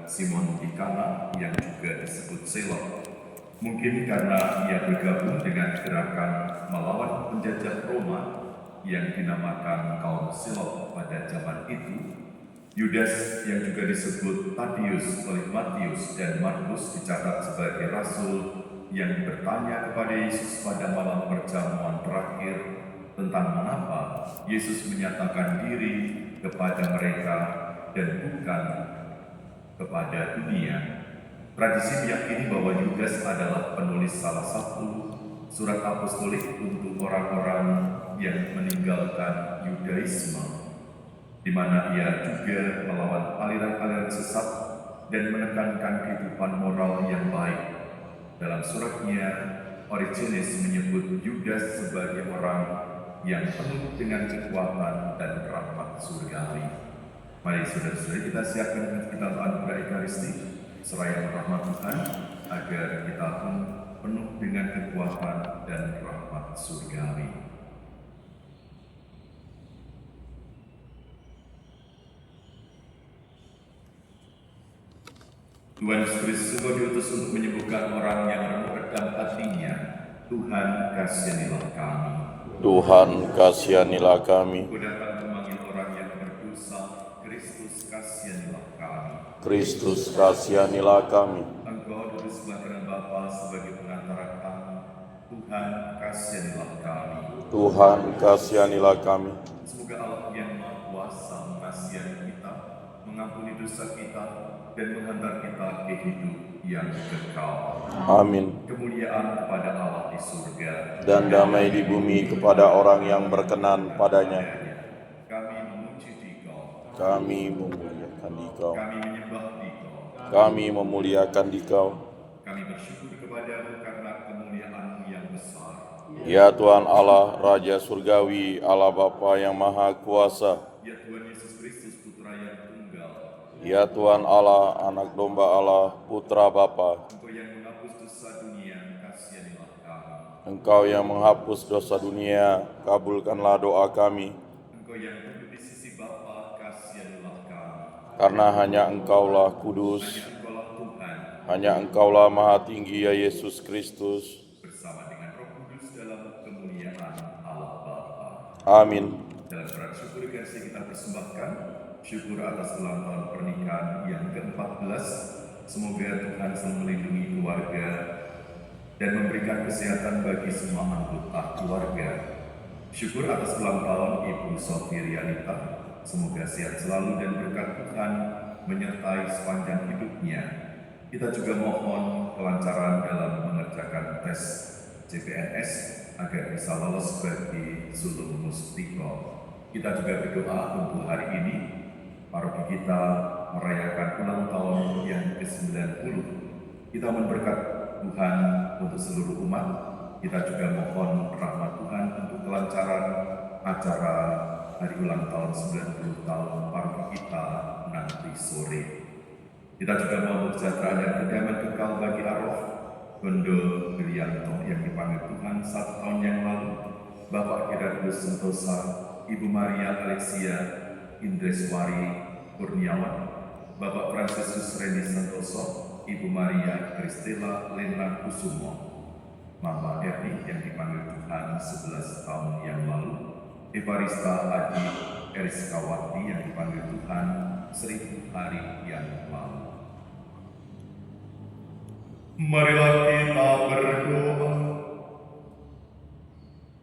Simon di Kana yang juga disebut Selot. Mungkin karena ia bergabung dengan gerakan melawan penjajah Roma yang dinamakan kaum Selot pada zaman itu, Yudas yang juga disebut Tadius oleh Matius dan Markus dicatat sebagai rasul yang bertanya kepada Yesus pada malam perjamuan terakhir tentang mengapa Yesus menyatakan diri kepada mereka dan bukan kepada dunia. Tradisi meyakini bahwa Yudas adalah penulis salah satu surat apostolik untuk orang-orang yang meninggalkan Yudaisme, di mana ia juga melawan aliran-aliran sesat dan menekankan kehidupan moral yang baik. Dalam suratnya, Origenes menyebut Yudas sebagai orang yang penuh dengan kekuatan dan rahmat surgawi. Mari saudara-saudara kita siapkan dengan kita anugerah Ekaristi, seraya rahmat Tuhan, agar kita pun penuh dengan kekuatan dan rahmat surgawi. Tuhan Yesus Kristus diutus untuk menyembuhkan orang yang redam hatinya. Tuhan kasihanilah kami. Tuhan kasihanilah kami. Engkau datang memanggil orang yang berdosa. Kristus kasihanilah kami. Kristus kasihanilah kami. Engkau duduk sebelah kanan Bapa sebagai pengantara kami. Tuhan kasihanilah kami. Tuhan kasihanilah kami. Semoga Allah yang Maha Kuasa mengasihi kita, mengampuni dosa kita, dan menghantar kita ke hidup yang kekal. Amin. Kemuliaan kepada Allah di surga dan damai di bumi kepada orang yang berkenan padanya. Kami memuji Dikau. Kami memuliakan Dikau. Kami menyembah Dikau. Kami memuliakan Dikau. Kami bersyukur kepadamu karena kemuliaan-Mu yang besar. Ya Tuhan Allah, Raja Surgawi, Allah Bapa yang Maha Kuasa. Ya Tuhan Yesus Kristus, Putra yang tunggal. Ya Tuhan Allah, Anak Domba Allah, Putra Bapa. Engkau yang menghapus dosa dunia, kasihanilah kami. Engkau yang menghapus dosa dunia, kabulkanlah doa kami. Engkau yang duduk di sisi Bapa, kasihanilah kami. Karena hanya Engkaulah kudus, Engkaulah Tuhan, hanya Engkaulah Maha Tinggi ya Yesus Kristus. bersama dengan Roh Kudus dalam kemuliaan Allah Bapa. Amin. Dalam surat syukur kasih kita persembahkan syukur atas ulang tahun pernikahan yang ke-14. Semoga Tuhan selalu melindungi keluarga dan memberikan kesehatan bagi semua anggota keluarga. Syukur atas ulang tahun Ibu Sofi Rianita. Semoga sehat selalu dan berkat Tuhan menyertai sepanjang hidupnya. Kita juga mohon kelancaran dalam mengerjakan tes CPNS agar bisa lolos bagi sulung mustiko. Kita juga berdoa untuk hari ini paroki kita merayakan ulang tahun yang ke-90. Kita memberkat Tuhan untuk seluruh umat. Kita juga mohon rahmat Tuhan untuk kelancaran acara hari ulang tahun 90 tahun paroki kita nanti sore. Kita juga mohon kesejahteraan dan kedamaian kekal bagi arwah Bondo Wilianto yang dipanggil Tuhan 1 tahun yang lalu, Bapak Gerardus Sentosa, Ibu Maria Alexia Indreswari Kurniawan, Bapak Fransiskus Reni Santoso, Ibu Maria Kristela Lena Kusumo, Mama Erni yang dipanggil Tuhan 11 tahun yang lalu, Evarista Adi Eriskawati yang dipanggil Tuhan 1000 hari yang lalu. Marilah kita berdoa.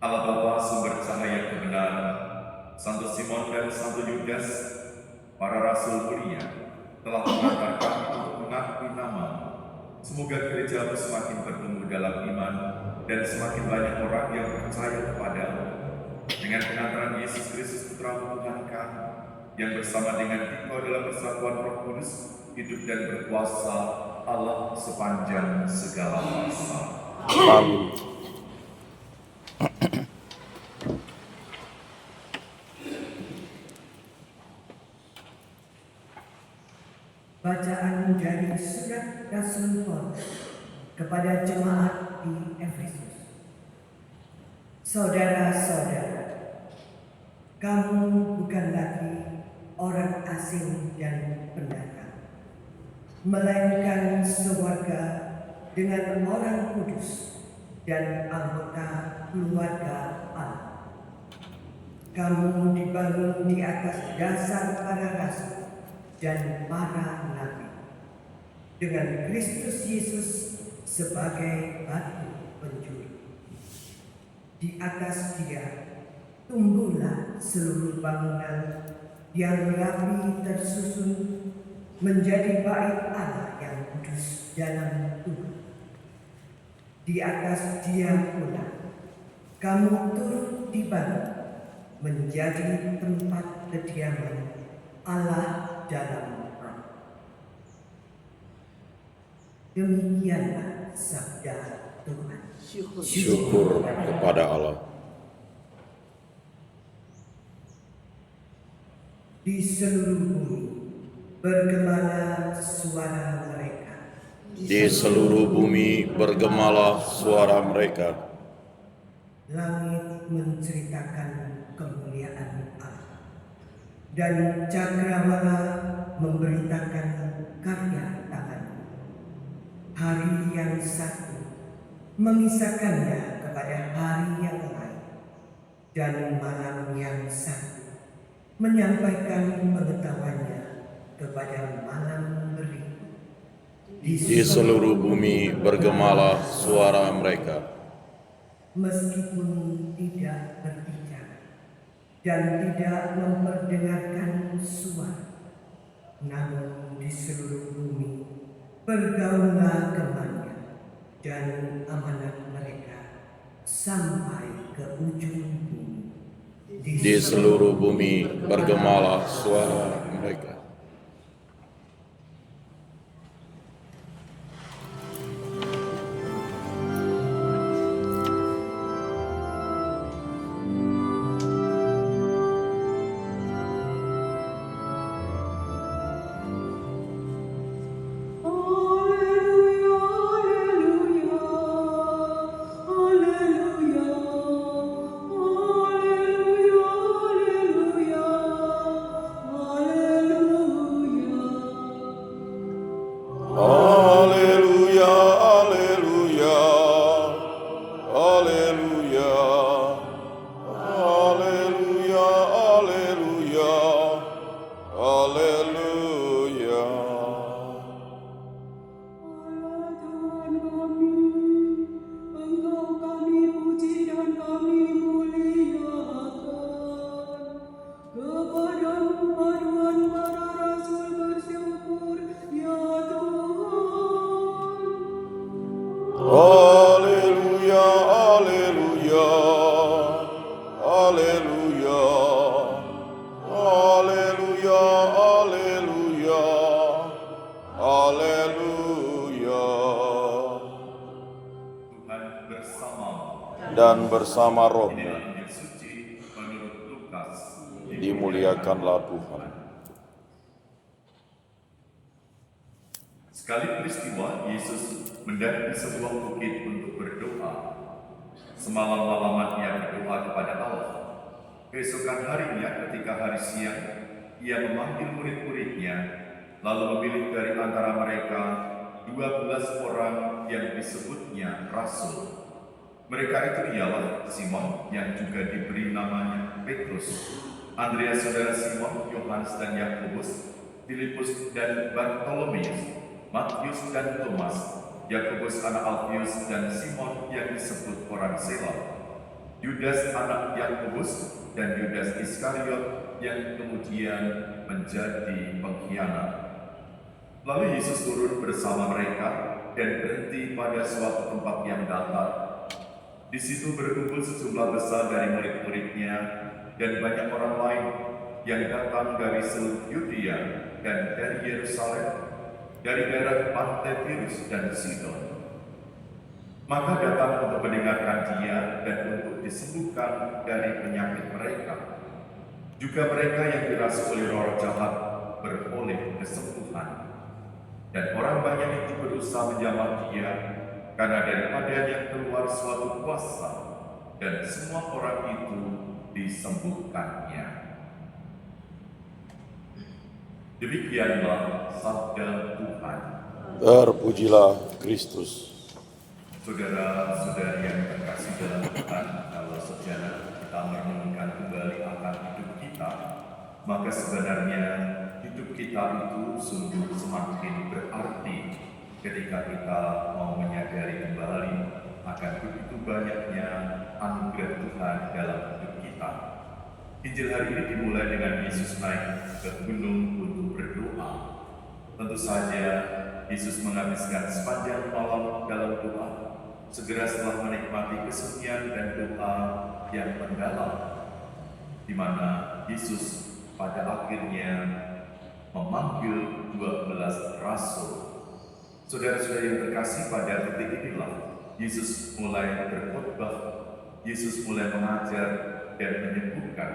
Allah Bapa sumber cahaya kebenaran, Santo Simon dan Santo Yudas, para rasul mulia, telah mengantar kami untuk mengakui nama. Semoga gereja semakin bertumbuh dalam iman dan semakin banyak orang yang percaya kepada-Mu. Dengan pengantaran Yesus Kristus Putra Tuhan kami, yang bersama dengan Dikau dalam persatuan Roh Kudus, hidup dan berkuasa Allah sepanjang segala masa. Amin. Bacaan dari surat Rasul Paulus kepada jemaat di Efesus. Saudara-saudara, kamu bukan lagi orang asing dan pendatang, melainkan sewarga dengan orang kudus dan anggota keluarga Allah. Kamu dibangun di atas dasar para rasul dan para nabi, dengan Kristus Yesus sebagai batu penjuru. Di atas Dia tumbuhlah seluruh bangunan yang rapi tersusun menjadi bait Allah yang kudus dalam Tuhan. Di atas Dia pula kamu turut dibangun menjadi tempat kediaman Allah dalam Roh. Demikianlah sabda Tuhan. Syukur kepada Allah. Di seluruh bumi bergemalah suara mereka. Di seluruh bumi bergemalah suara mereka. Langit menceritakan kemuliaan Allah, dan cakrawala memberitakan karya tangan. Hari yang satu mengisahkannya kepada hari yang lain, dan malam yang satu menyampaikan pengetahuannya kepada malam berikut. Di seluruh bumi bergemalah suara mereka. Meskipun tidak berbicara dan tidak memperdengarkan suara, namun di seluruh bumi bergaullah gemanya dan amanat mereka sampai ke ujung bumi. Di seluruh bumi bergemalah suara mereka. Dan bersama rohmu. Injil suci menurut Lukas. Dimuliakanlah Tuhan. Sekali peristiwa, Yesus mendaki sebuah bukit untuk berdoa. Semalam-malaman ia berdoa kepada Allah. Keesokan harinya ketika hari siang, ia memanggil murid-muridnya, lalu memilih dari antara mereka 12 orang yang disebutnya rasul. Mereka itu ialah Simon yang juga diberi namanya Petrus, Andreas saudara Simon, Yohanes dan Yakobus, Filipus dan Bartolomeus, Matius dan Thomas, Yakobus anak Alfius dan Simon yang disebut orang Selot, Yudas anak Yakobus dan Yudas Iskariot yang kemudian menjadi pengkhianat. Lalu Yesus turun bersama mereka dan berhenti pada suatu tempat yang datar. Di situ berkumpul sejumlah besar dari murid-muridnya dan banyak orang lain yang datang dari seluruh Yudea dan dari Yerusalem, dari daerah pantai Tirus dan Sidon. Maka datang untuk mendengarkan Dia dan untuk disembuhkan dari penyakit mereka. Juga mereka yang dirasuki oleh roh jahat beroleh kesembuhan. Dan orang banyak itu berusaha menjamah Dia, karena daripadanya keluar suatu kuasa, dan semua orang itu disembuhkannya. Demikianlah sabda Tuhan. Terpujilah Kristus. Saudara-saudari yang terkasih dalam Tuhan, kalau sejenak kita merenungkan kembali akan hidup kita, maka sebenarnya hidup kita itu sungguh semakin berarti ketika kita mau menyadari kembali akan begitu banyaknya anugerah Tuhan dalam hidup kita. Injil hari ini dimulai dengan Yesus naik ke gunung untuk berdoa. Tentu saja Yesus menghabiskan sepanjang malam dalam doa. Segera setelah menikmati kesunyian dan doa yang mendalam, di mana Yesus pada akhirnya memanggil 12 rasul. Saudara-saudara yang terkasih, pada titik inilah Yesus mulai berkhotbah, Yesus mulai mengajar dan menyembuhkan.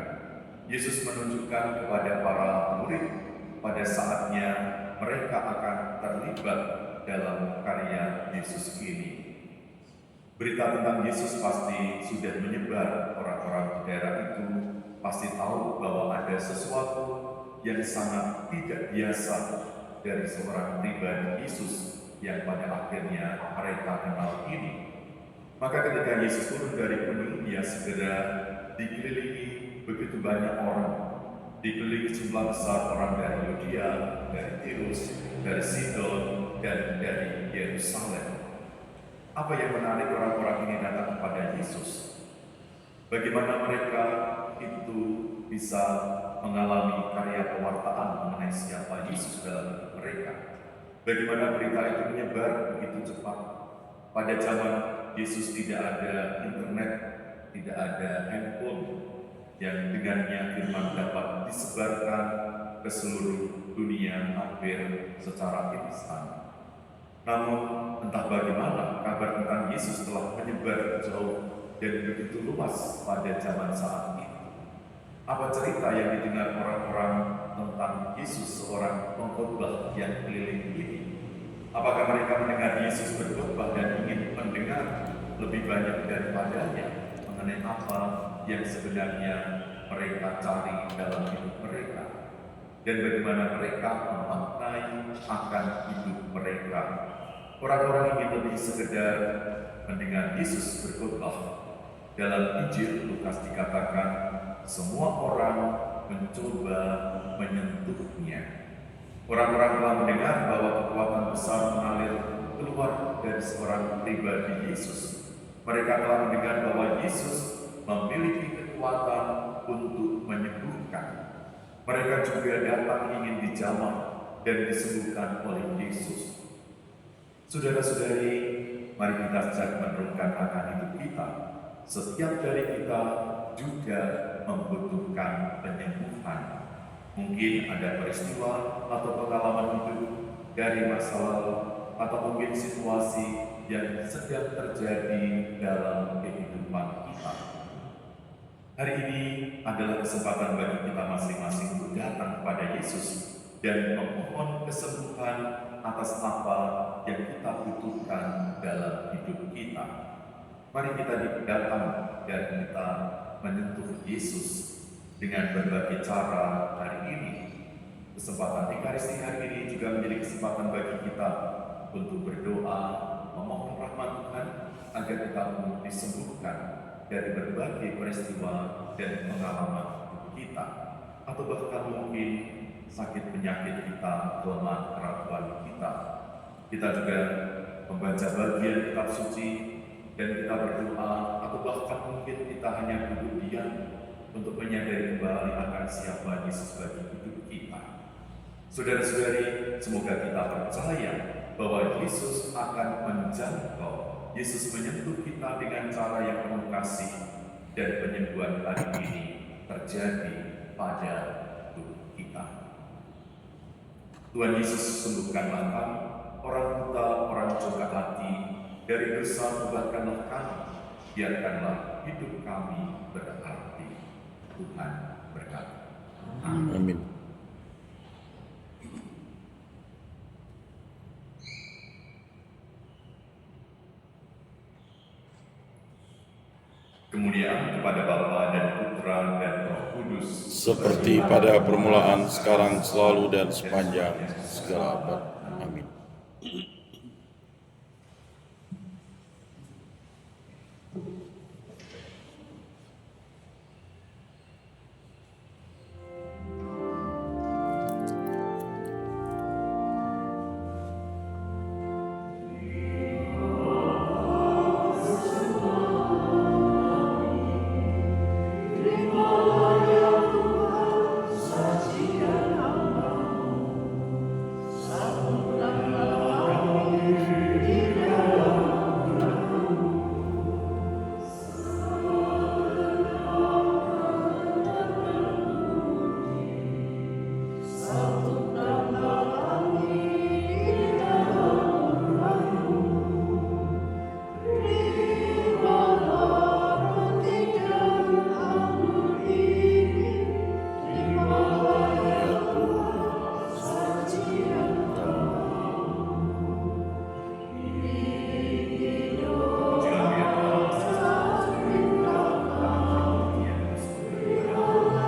Yesus menunjukkan kepada para murid pada saatnya mereka akan terlibat dalam karya Yesus ini. Berita tentang Yesus pasti sudah menyebar, orang-orang di daerah itu pasti tahu bahwa ada sesuatu yang sangat tidak biasa dari seorang pribadi Yesus yang pada akhirnya mereka kenal ini. Maka ketika Yesus turun dari gunung, dia segera dikelilingi begitu banyak orang, dikelilingi jumlah besar orang dari Yudea, dari Tirus, dari Sidon, dan dari Yerusalem. Apa yang menarik orang-orang ini datang kepada Yesus? Bagaimana mereka itu bisa mengalami karya pewartaan mengenai siapa Yesus dalam hidup mereka? Bagaimana berita itu menyebar begitu cepat? Pada zaman Yesus tidak ada internet, tidak ada handphone yang dengannya firman dapat disebarkan ke seluruh dunia hampir secara instan. Namun entah bagaimana kabar tentang Yesus telah menyebar jauh dan begitu luas pada zaman saat itu. Apa cerita yang didengar orang-orang tentang Yesus, seorang pengkhotbah yang keliling ini? Apakah mereka mendengar Yesus berkhotbah dan ingin mendengar lebih banyak daripadanya mengenai apa yang sebenarnya mereka cari dalam hidup mereka? Dan bagaimana mereka memaknai akan hidup mereka? Orang-orang ingin lebih sekedar mendengar Yesus berkhotbah. Dalam Injil Lukas dikatakan, semua orang mencoba menyentuhnya. Orang-orang telah mendengar bahwa kekuatan besar mengalir keluar dari seorang pribadi Yesus. Mereka telah mendengar bahwa Yesus memiliki kekuatan untuk menyembuhkan. Mereka juga datang ingin dijamah dan disembuhkan oleh Yesus. Saudara-saudari, mari kita sejak merenungkan akan hidup kita. Setiap dari kita juga membutuhkan penyembuhan. Mungkin ada peristiwa atau pengalaman hidup dari masa lalu, atau mungkin situasi yang sedang terjadi dalam kehidupan kita. Hari ini adalah kesempatan bagi kita masing-masing untuk datang kepada Yesus dan memohon kesembuhan atas apa yang kita butuhkan dalam hidup kita. Mari kita datang dan kita menyentuh Yesus dengan berbagai cara hari ini. Kesempatan Ekaristi hari ini juga menjadi kesempatan bagi kita untuk berdoa, memohon rahmat Tuhan agar kita pun disembuhkan dari berbagai peristiwa dan pengalaman hidup kita, atau bahkan mungkin sakit penyakit kita, kelemahan keraguan kita. Kita juga membaca bagian kitab suci dan kita berdoa, atau bahkan mungkin kita hanya duduk diam untuk menyadari kembali akan siapa Yesus bagi hidup kita. Saudara-saudari, semoga kita percaya bahwa Yesus akan menjangkau, Yesus menyentuh kita dengan cara yang penuh kasih, dan penyembuhan hari ini terjadi pada tubuh kita. Tuhan Yesus sembuhkanlah kami, orang buta, orang congkak hati, dari dosa ubahkanlah kami, biarkanlah hidup kami berarti. Tuhan berkati. Amin. Kemudian kepada Bapa dan Putra dan Roh Kudus, Seperti pada permulaan, sekarang, selalu, dan sepanjang segala abad. Amin. Terpujilah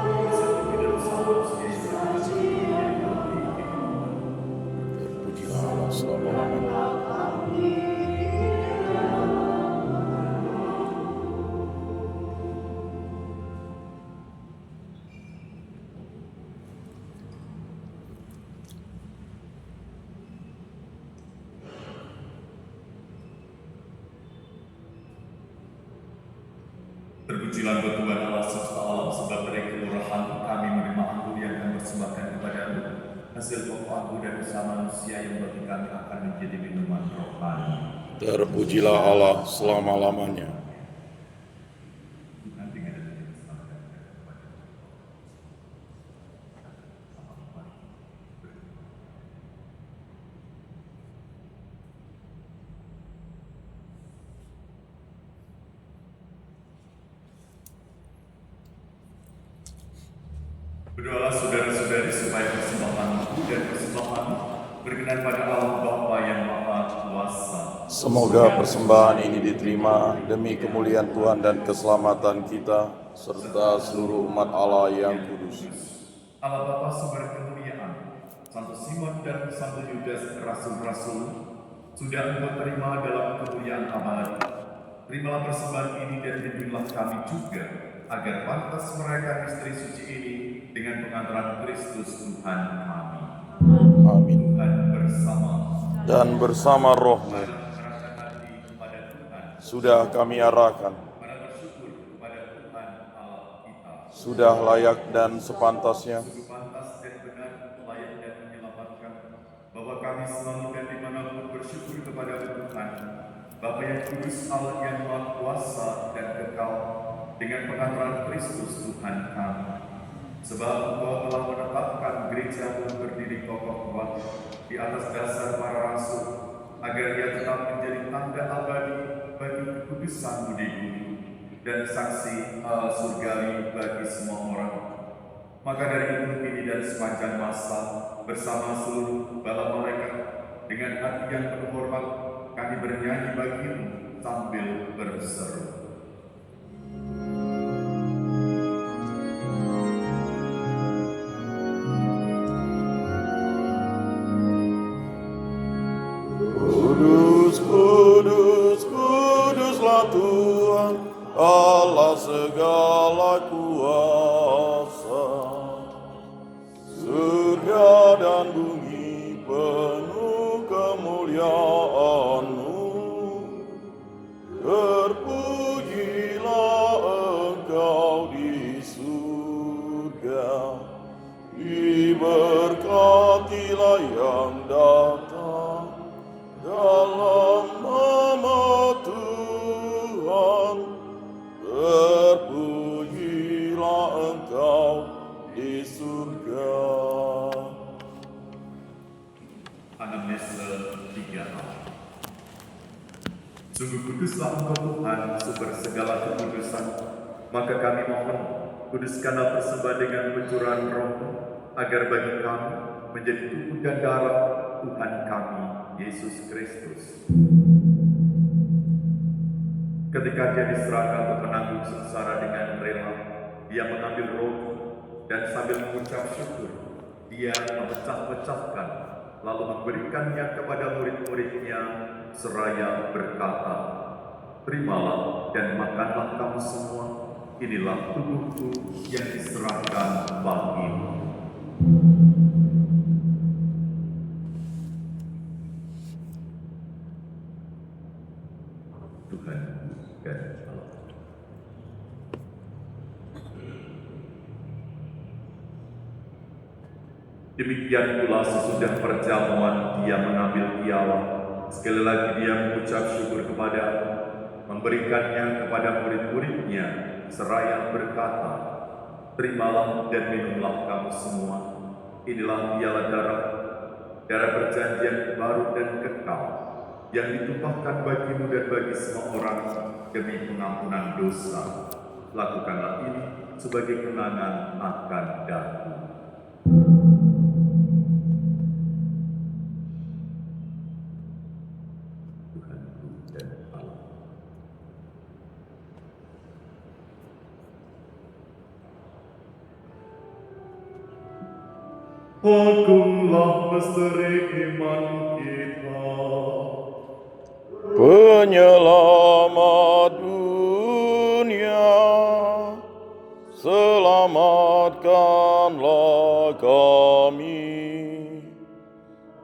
Allah selama-lamanya. Terpujilah Tuhan Allah semesta alam, sebab dari kelurahan kami menerima anggur yang kami persembahkan kepadamu, hasil pokok anggur dan usaha manusia yang bagi kami akan menjadi minuman rohani. Terpujilah Allah selama-lamanya. Tuhan dengan demikian bersamakan kepada Berdoalah saudara-saudari supaya persembahanku dan persembahan berkenan pada Allah Bapa yang Maha Kuasa. Semoga persembahan ini diterima demi kemuliaan Tuhan dan keselamatan kita, serta seluruh umat Allah yang kudus. Allah Bapa sumber kemuliaan, Santo Simon dan Santo Yudas Rasul-Rasul, sudah engkau terima dalam kemuliaan abadi. Terimalah persembahan ini dan bimbinglah kami juga, agar pantas merayakan misteri suci ini dengan pengantaran Kristus Tuhan kami. Amin. Tuhan bersama Dan bersama rohmu menyerahkan hati kepada Tuhan, sudah kami arahkan, pada bersyukur kepada Tuhan Allah kita. sudah layak dan sepantasnya Sungguh pantas dan benar, layak dan menyelamatkan, bahwa kami selalu dan dimanapun bersyukur kepada Tuhan, Bapa yang kudus, Allah yang Maha Kuasa dan kekal, dengan pengantaran Kristus Tuhan kami. Sebab Engkau telah menetapkan gereja-Mu berdiri kokoh kuat di atas dasar para rasul, agar ia tetap menjadi tanda abadi bagi kekudusan budi budi dan saksi surgawi bagi semua orang. Maka dari itu kini dan sepanjang masa, bersama seluruh bala malaikat, dengan hati yang penuh hormat, kami bernyanyi bagimu sambil berseru. Kudus, kudus, kuduslah Tuhan, Allah segala kuasa. Surga dan bumi penuh kemuliaan-Mu. Terpujilah Engkau di surga, diberkatilah yang datang dalam nama Tuhan. Terpujilah Engkau di surga. Anamnesa 3a. Sungguh kuduslah Engkau Tuhan, sumber segala kekudusan. Maka kami mohon, kuduskanlah persembahan dengan pencurahan Roh-Mu, agar bagi kami menjadi tubuh dan darah Tuhan kami, Yesus Kristus. Ketika Dia diserahkan untuk menanggung sengsara dengan rela, Dia mengambil roti dan sambil mengucap syukur, Dia memecah-pecahkan lalu memberikannya kepada murid-muridnya, seraya berkata, "Terimalah dan makanlah kamu semua, inilah tubuhku yang diserahkan bagimu." Tuhan dan Allah. Demikian pula sesudah perjamuan dia mengambil piala. Sekali lagi dia mengucap syukur kepada, memberikannya kepada murid-muridnya, seraya berkata, "Terimalah dan minumlah kamu semua. Inilah piala darah perjanjian baru dan kekal, yang ditumpahkan bagimu dan bagi semua orang demi pengampunan dosa. Lakukanlah ini sebagai kenangan akan darahku." Tuhanku dan Allah. Agunglah misteri iman kita. Penyelamat dunia, selamatkanlah kami,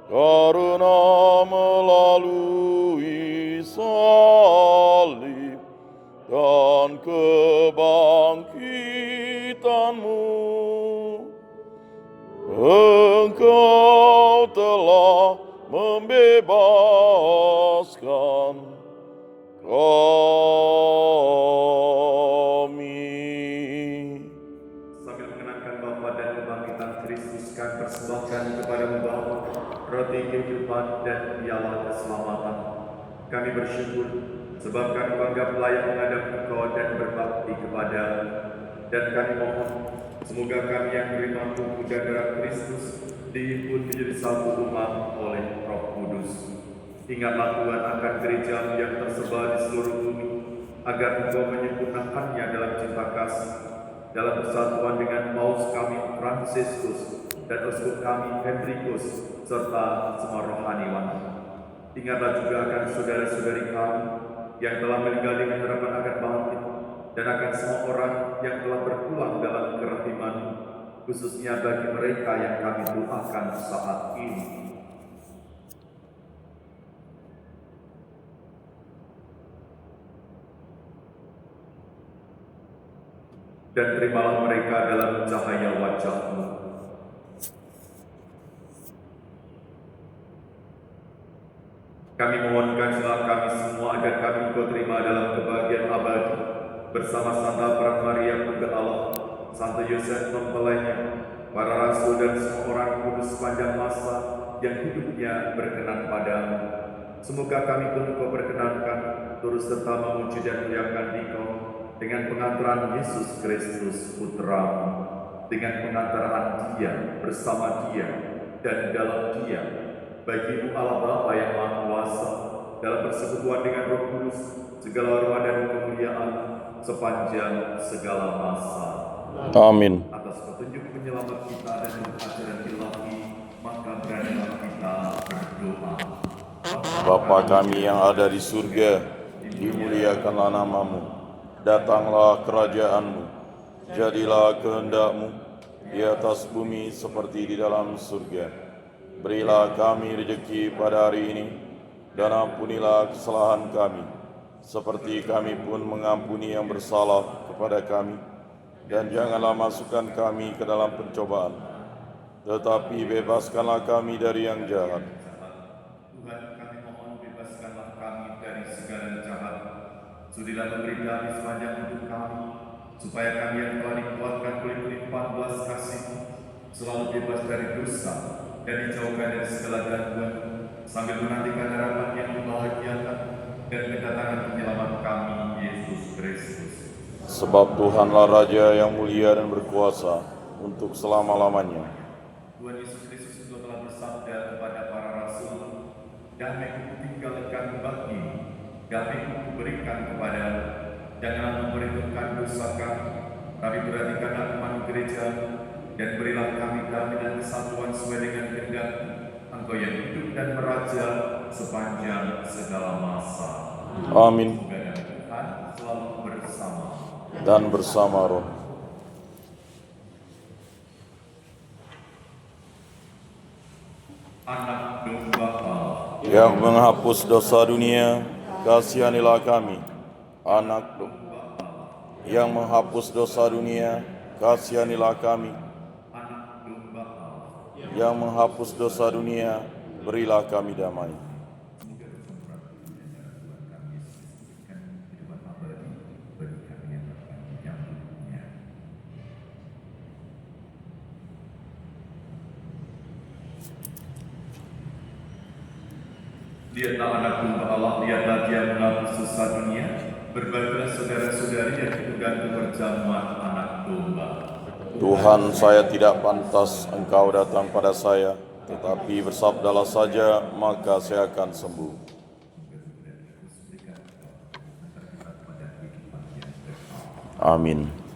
karena melalui salib dan kebangkitan-Mu, Engkau telah membebaskan kami. Sambil mengenangkan Bapa dan kebangkitan Kristus, kami persembahkan kepada-Mu Bapa roti kehidupan dan piala keselamatan. Kami bersyukur sebab kami menganggap layak menghadap Engkau dan berbakti kepada. Dan kami mohon semoga kami yang menerima tubuh dan darah Kristus dihimpun menjadi satu umat oleh Roh Kudus. Ingatlah Tuhan akan gereja yang tersebar di seluruh bumi, agar Engkau menyempurnakannya dalam cinta kasih, dalam persatuan dengan Paus kami Fransiskus dan Uskup kami Hendrikus, serta semua rohaniwan. Ingatlah juga akan saudara-saudari kami yang telah meninggal dengan harapan akan bangkit, dan akan semua orang yang telah berpulang dalam kerahiman, khususnya bagi mereka yang kami doakan saat ini. Dan terimalah mereka dalam cahaya wajah-Mu. Kami mohonkan kami semua agar kami Engkau terima dalam kebahagiaan abadi bersama Santa Maria Bunda Allah, Santo Yosef mempelainya, para rasul dan semua orang kudus sepanjang masa yang hidupnya berkenan padamu. Semoga kami pun Engkau perkenankan turut serta memuji dan muliakan Engkau dengan pengantaran Yesus Kristus Putra-Mu, dengan pengantaran Dia, bersama Dia, dan dalam Dia, bagi-Mu Allah Bapa yang Maha Kuasa, dalam persekutuan dengan Roh Kudus, segala hormat dan kemuliaan sepanjang segala masa. Amin. Atas petunjuk penyelamat kita dan ajaran ilahi, maka beranilah kita berdoa. Bapa kami yang ada di surga, dimuliakanlah nama-Mu. Datanglah kerajaan-Mu. Jadilah kehendak-Mu di atas bumi seperti di dalam surga. Berilah kami rezeki pada hari ini, dan ampunilah kesalahan kami, seperti kami pun mengampuni yang bersalah kepada kami. Dan janganlah masukkan kami ke dalam pencobaan, tetapi bebaskanlah kami dari yang jahat. Tuhan, kami mohon bebaskanlah kami dari segala jahat. Sudilah memberi kami sepanjang hidup kami, supaya kami yang telah dikuatkan oleh pelimpahan belas kasih-Mu selalu bebas dari dosa dan dijauhkan dari segala gangguan, sambil menantikan harapan yang membahagiakan dan kedatangan penyelamat kami, Yesus Kristus. Sebab Tuhanlah Raja yang mulia dan berkuasa untuk selama-lamanya. Tuhan Yesus Kristus juga telah bersabda kepada para rasul, "Damai-Ku tinggalkan bagimu, damai-Ku berikan kepadamu. Janganlah memperhitungkan dosa kami, tapi perhatikanlah iman gereja, dan berilah kami damai dan kesatuan sesuai dengan kehendak-Mu, Engkau yang hidup dan meraja sepanjang segala masa. Amin. Semoga dengan Tuhan selalu bersama. Dan bersama roh. Anak domba Allah, Yang menghapus dosa dunia, kasihanilah kami. Anak domba yang menghapus dosa dunia, kasihanilah kami. anak domba Allah. Yang menghapus dosa dunia, berilah kami damai. Semoga bersama Tuhan kami Yesus memberikan kehidupan abadi bagi kami yang akan menyambutnya. Lihatlah anak domba Allah, lihatlah dia menghapus dosa dunia. Berbahagialah saudara-saudari yang ikut dan perjamuan anak domba. Tuhan, saya tidak pantas Engkau datang pada saya, tetapi bersabdalah saja, maka saya akan sembuh. Amin.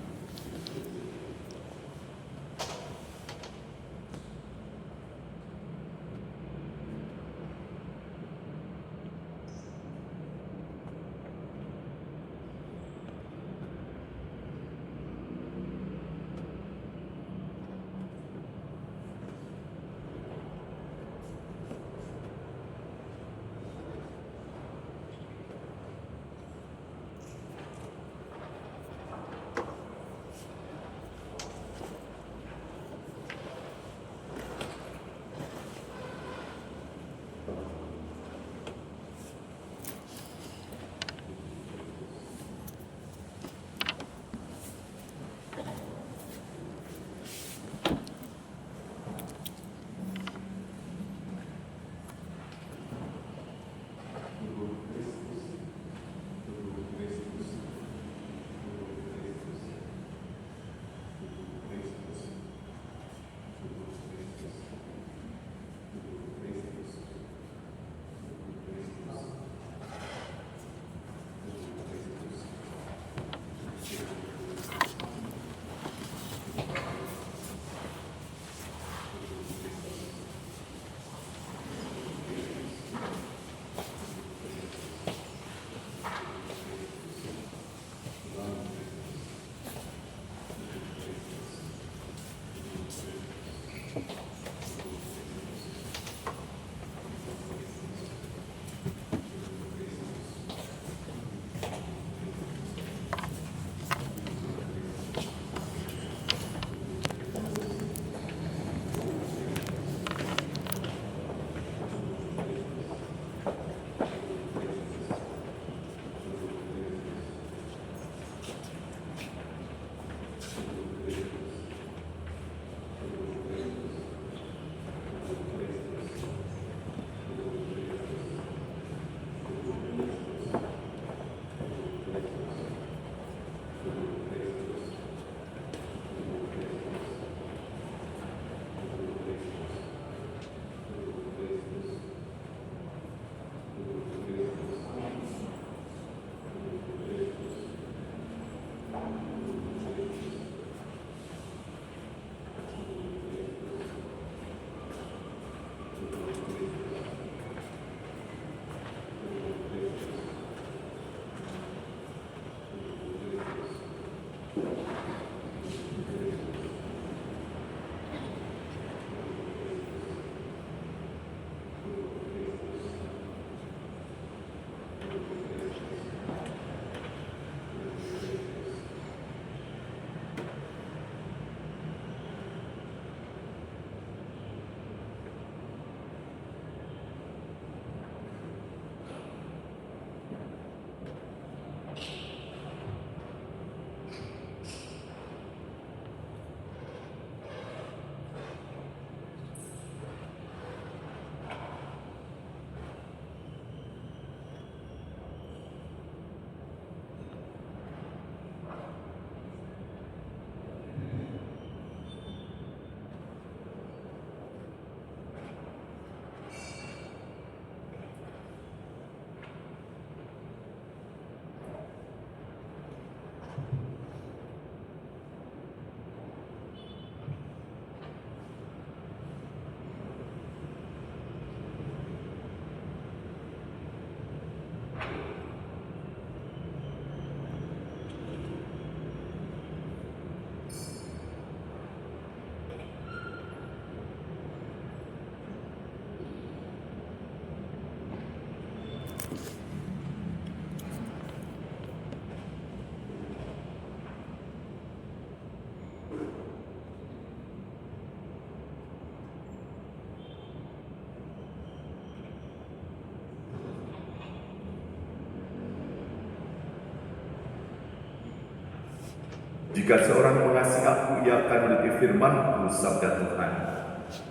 Jika seorang mengasihi aku, ia akan menuruti firman-Ku, sabda Tuhan.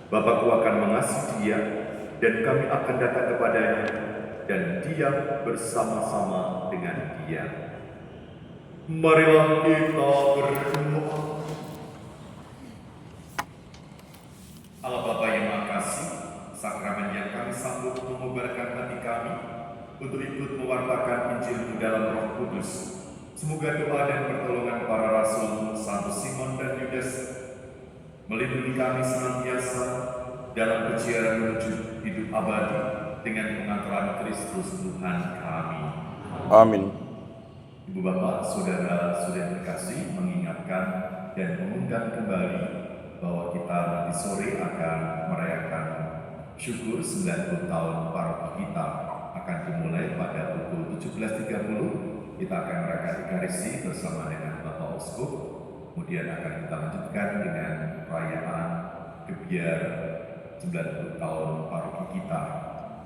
Bapakku akan mengasihi dia, dan kami akan datang kepadanya, dan dia bersama-sama dengan dia. Marilah kita berdoa. Allah Bapa yang Maha Kasih, sakramen yang kami sambut mengobarkan hati kami untuk ikut mewartakan Injil-Mu dalam Roh Kudus. Semoga doa dan pertolongan para rasul, Santo Simon dan Yudas, melindungi kami senantiasa dalam kejiaran menuju hidup abadi dengan pengantaran Kristus Tuhan kami. Amin. Ibu bapak, saudara-saudara terkasih, mengingatkan dan mengundang kembali bahwa kita nanti sore akan merayakan syukur 90 tahun paroki kita. Akan dimulai pada pukul 17.30. Kita akan merayakan Ekaristi bersama dengan Bapak Uskup. Kemudian akan kita lanjutkan dengan perayaan gebiar 90 tahun paroki kita.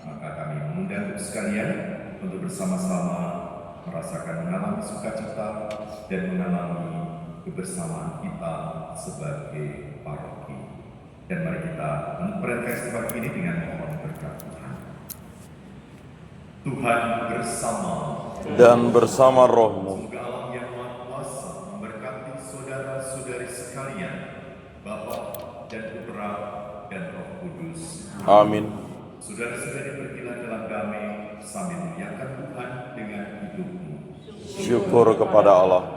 Maka kami mengundang sekalian untuk bersama-sama merasakan mengalami sukacita dan mengalami kebersamaan kita sebagai paroki. Dan mari kita memperingati pagi ini dengan mohon berkat Tuhan. Tuhan bersama Dan bersama rohmu. Semoga Allah yang Maha Kuasa memberkati saudara-saudari sekalian, Bapa dan Putra dan Roh Kudus. Amin. Saudara-saudari, pergilah dalam damai sambil memuliakan Tuhan dengan hidupmu. Syukur kepada Allah.